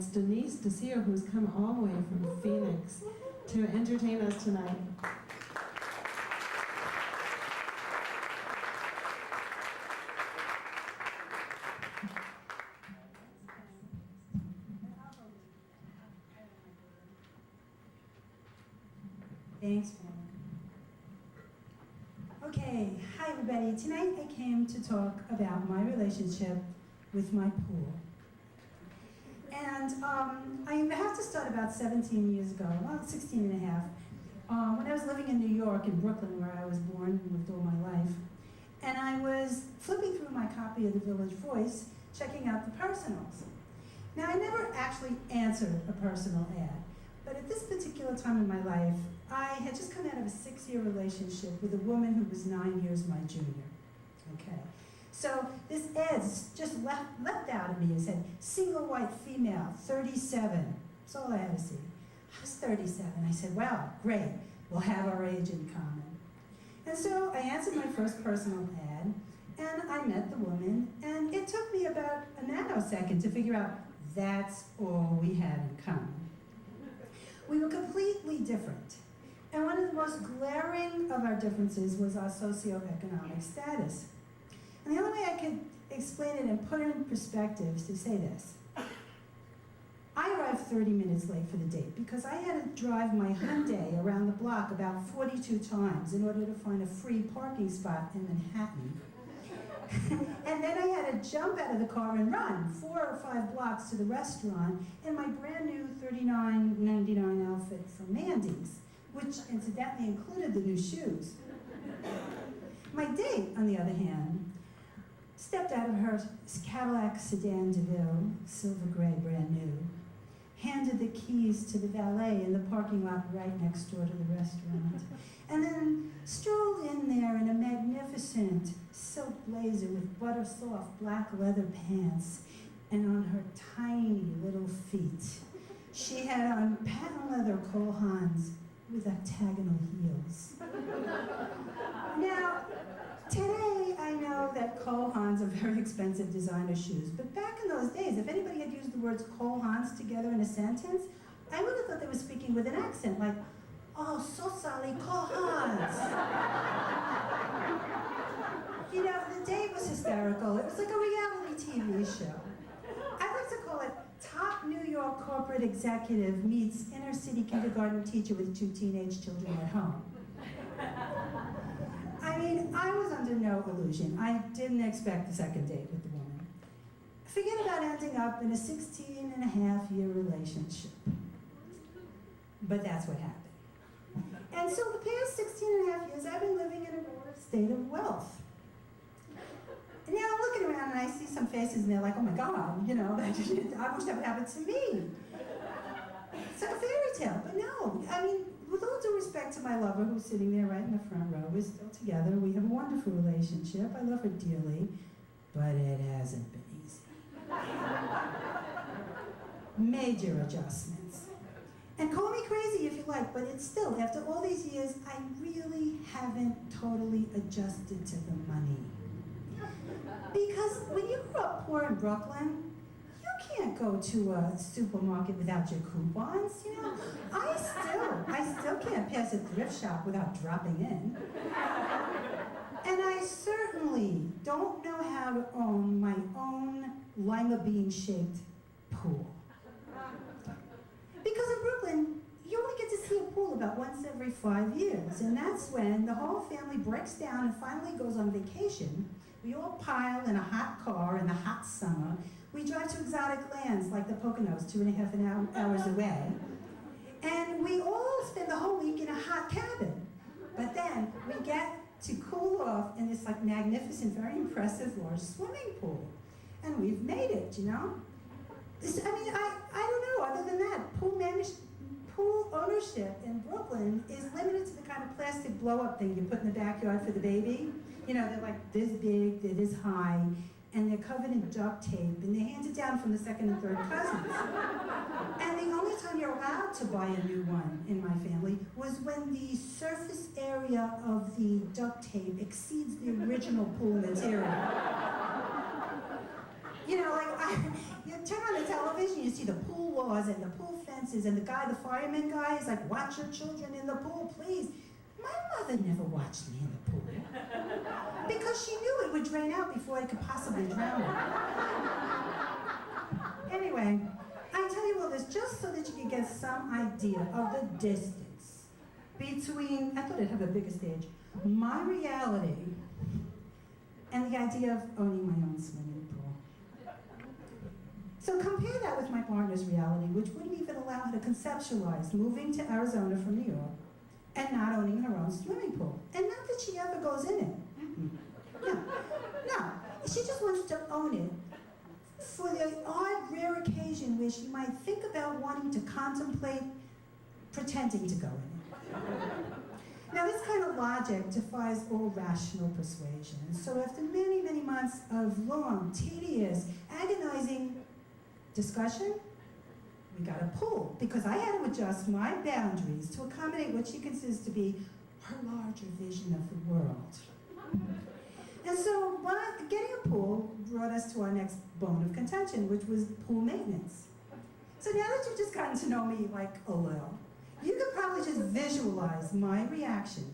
it's Denise, DeSio, who's come all the way from Phoenix to entertain us tonight. Thanks, Pam. Okay, hi everybody. Tonight I came to talk about my relationship with my pool. And I have to start about 17 years ago, well, 16 and a half, when I was living in New York, in Brooklyn, where I was born and lived all my life. And I was flipping through my copy of the Village Voice, checking out the personals. Now, I never actually answered a personal ad, but at this particular time in my life, I had just come out of a 6-year relationship with a woman who was 9 years my junior. Okay. So this ad just leapt out of me and said, single white female, 37. That's all I had to see. I was 37. I said, wow, great. We'll have our age in common. And so I answered my first personal ad, and I met the woman, and it took me about a nanosecond to figure out that's all we had in common. We were completely different. And one of the most glaring of our differences was our socioeconomic status. And the only way I could explain it and put it in perspective is to say this. I arrived 30 minutes late for the date because I had to drive my Hyundai around the block about 42 times in order to find a free parking spot in Manhattan. And then I had to jump out of the car and run 4 or 5 blocks to the restaurant in my brand new $39.99 outfit from Mandy's, which incidentally included the new shoes. My date, on the other hand, stepped out of her Cadillac sedan DeVille, silver gray, brand new, handed the keys to the valet in the parking lot right next door to the restaurant, and then strolled in there in a magnificent silk blazer with butter-soft black leather pants, and on her tiny little feet, she had on patent leather Cole Haans with octagonal heels. Now, today I know that Cole Haans are very expensive designer shoes, but back in those days, if anybody had used the words Cole Haans together in a sentence, I would have thought they were speaking with an accent, like, oh, so sorry, Cole Haans. You know, the date was hysterical. It was like a reality TV show. I like to call it top New York corporate executive meets inner city kindergarten teacher with 2 teenage children at home. I mean, I was under no illusion. I didn't expect the second date with the woman. Forget about ending up in a 16-and-a-half-year relationship. But that's what happened. And so the past 16-and-a-half years, I've been living in a relative state of wealth. And now I'm looking around and I see some faces and they're like, oh my God, you know, I wish that would happen to me. It's like a fairy tale, but no. I mean, with all due respect to my lover who's sitting there right in the front row, we're still together, we have a wonderful relationship, I love her dearly, but it hasn't been easy. Major adjustments. And call me crazy if you like, but it's still, after all these years, I really haven't totally adjusted to the money. Because when you grew up poor in Brooklyn, you can't go to a supermarket without your coupons, you know? I still can't pass a thrift shop without dropping in. And I certainly don't know how to own my own lima bean-shaped pool. Because in Brooklyn, you only get to see a pool about once every 5 years, and that's when the whole family breaks down and finally goes on vacation. We all pile in a hot car in the hot summer. We drive to exotic lands like the Poconos, 2.5 hours away. And we all spend the whole week in a hot cabin. But then we get to cool off in this like magnificent, very impressive large swimming pool. And we've made it, you know? I don't know, other than that, pool ownership in Brooklyn is limited to the kind of plastic blow-up thing you put in the backyard for the baby. You know, they're like this big, they're this high, and they're covered in duct tape, and they're handed down from the second and third cousins. And the only time you're allowed to buy a new one in my family was when the surface area of the duct tape exceeds the original pool material. You know, like, turn on the television, you see the pool laws and the pool fences, and the fireman guy, is like, watch your children in the pool, please. My mother never watched me in the pool because she knew it would drain out before it could possibly drown her. Anyway, I tell you all this just so that you can get some idea of the distance between, I thought I'd have a bigger stage, my reality and the idea of owning my own swimming pool. So compare that with my partner's reality, which wouldn't even allow her to conceptualize moving to Arizona from New York and not owning her own swimming pool. And not that she ever goes in it. No. She just wants to own it for the odd, rare occasion where she might think about wanting to contemplate pretending to go in it. Now, this kind of logic defies all rational persuasion. So after many, many months of long, tedious, agonizing discussion, we got a pool, because I had to adjust my boundaries to accommodate what she considers to be her larger vision of the world. And so getting a pool brought us to our next bone of contention, which was pool maintenance. So now that you've just gotten to know me like a little, you could probably just visualize my reaction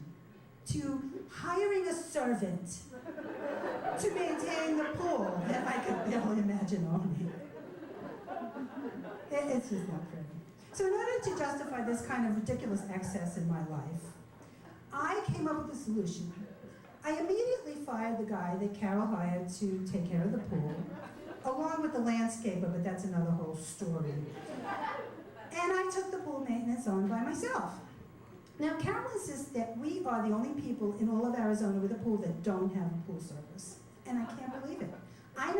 to hiring a servant to maintain the pool that I could barely imagine owning. It's just not pretty. So in order to justify this kind of ridiculous excess in my life, I came up with a solution. I immediately fired the guy that Carol hired to take care of the pool, along with the landscaper, but that's another whole story. And I took the pool maintenance on by myself. Now, Carol insists that we are the only people in all of Arizona with a pool that don't have a pool service. And I can't believe it. I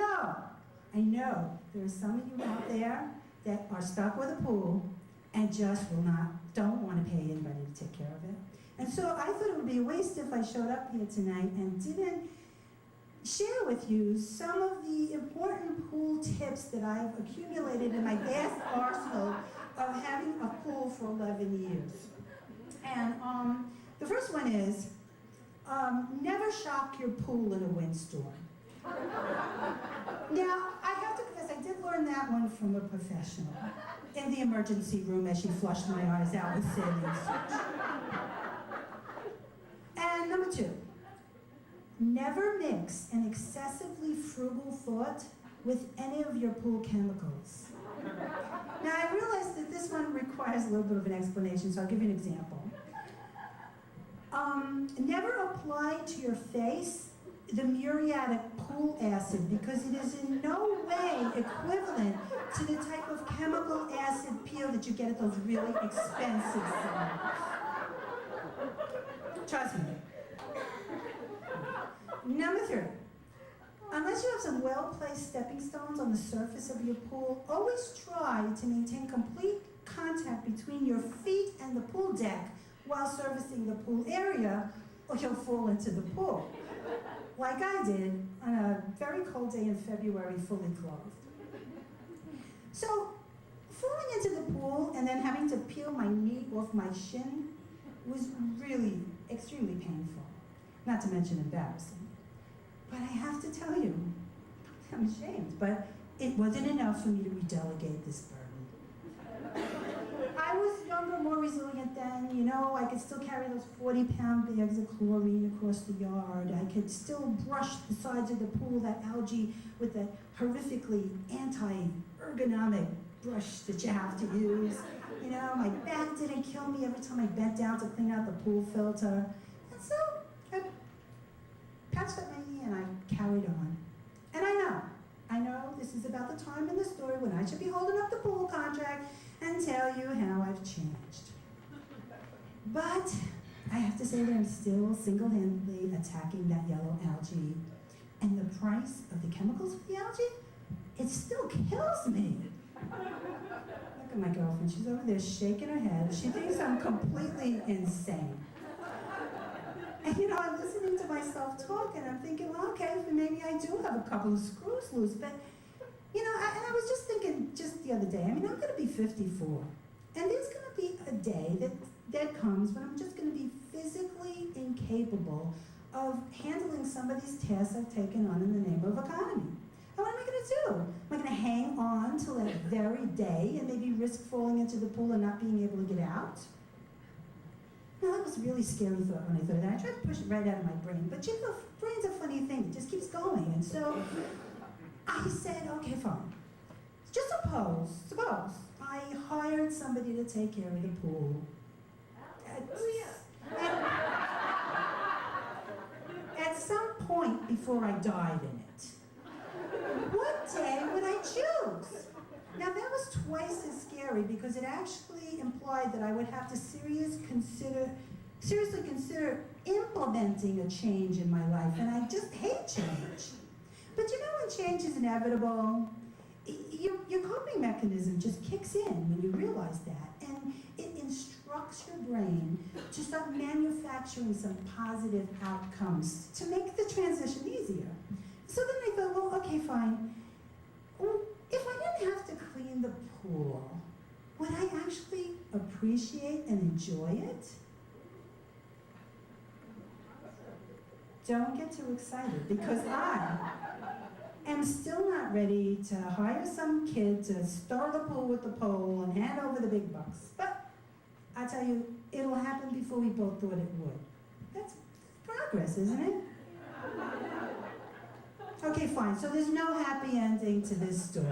know there are some of you out there that are stuck with a pool and just don't want to pay anybody to take care of it. And so I thought it would be a waste if I showed up here tonight and didn't share with you some of the important pool tips that I've accumulated in my vast arsenal of having a pool for 11 years. And the first one is, never shock your pool in a windstorm. Now, I have to confess, I did learn that one from a professional in the emergency room as she flushed my eyes out with saline solution. And number 2, never mix an excessively frugal thought with any of your pool chemicals. Now, I realize that this one requires a little bit of an explanation, so I'll give you an example. Never apply to your face the muriatic pool acid, because it is in no way equivalent to the type of chemical acid peel that you get at those really expensive salons. Trust me. Number 3, unless you have some well-placed stepping stones on the surface of your pool, always try to maintain complete contact between your feet and the pool deck while servicing the pool area, or you'll fall into the pool, like I did on a very cold day in February, fully clothed. So, falling into the pool and then having to peel my knee off my shin was really extremely painful, not to mention embarrassing. But I have to tell you, I'm ashamed, but it wasn't enough for me to redelegate this burden. I was younger, more resilient then. I could still carry those 40-pound bags of chlorine across the yard. I could still brush the sides of the pool, that algae, with that horrifically anti-ergonomic brush that you have to use. My back didn't kill me every time I bent down to clean out the pool filter. And so I patched up my knee and I carried on. And I know this is about the time in the story when I should be holding up the pool contract and tell you how I've changed. But I have to say that I'm still single-handedly attacking that yellow algae. And the price of the chemicals of the algae, it still kills me. Look at my girlfriend, she's over there shaking her head. She thinks I'm completely insane. And I'm listening to myself talk and I'm thinking, well, okay, maybe I do have a couple of screws loose, but and I was just thinking just the other day, I'm gonna be 54. And there's gonna be a day that comes when I'm just gonna be physically incapable of handling some of these tasks I've taken on in the name of economy. And what am I gonna do? Am I gonna hang on till that very day and maybe risk falling into the pool and not being able to get out? Now, that was a really scary thought when I thought of that. I tried to push it right out of my brain, but you know, brain's a funny thing. It just keeps going. And so I said, okay, fine. Just suppose I hired somebody to take care of the pool. At some point before I died in it. What day would I choose? Now that was twice as scary because it actually implied that I would have to seriously consider implementing a change in my life, and I just hate change. But you know when change is inevitable, your coping mechanism just kicks in when you realize that, and it instructs your brain to start manufacturing some positive outcomes to make the transition easier. So then I thought, well, okay, fine. Well, if I didn't have to clean the pool, would I actually appreciate and enjoy it? Don't get too excited, because I am still not ready to hire some kid to stir the pool with the pole and hand over the big bucks. But I tell you, it'll happen before we both thought it would. That's progress, isn't it? Okay, fine. So there's no happy ending to this story.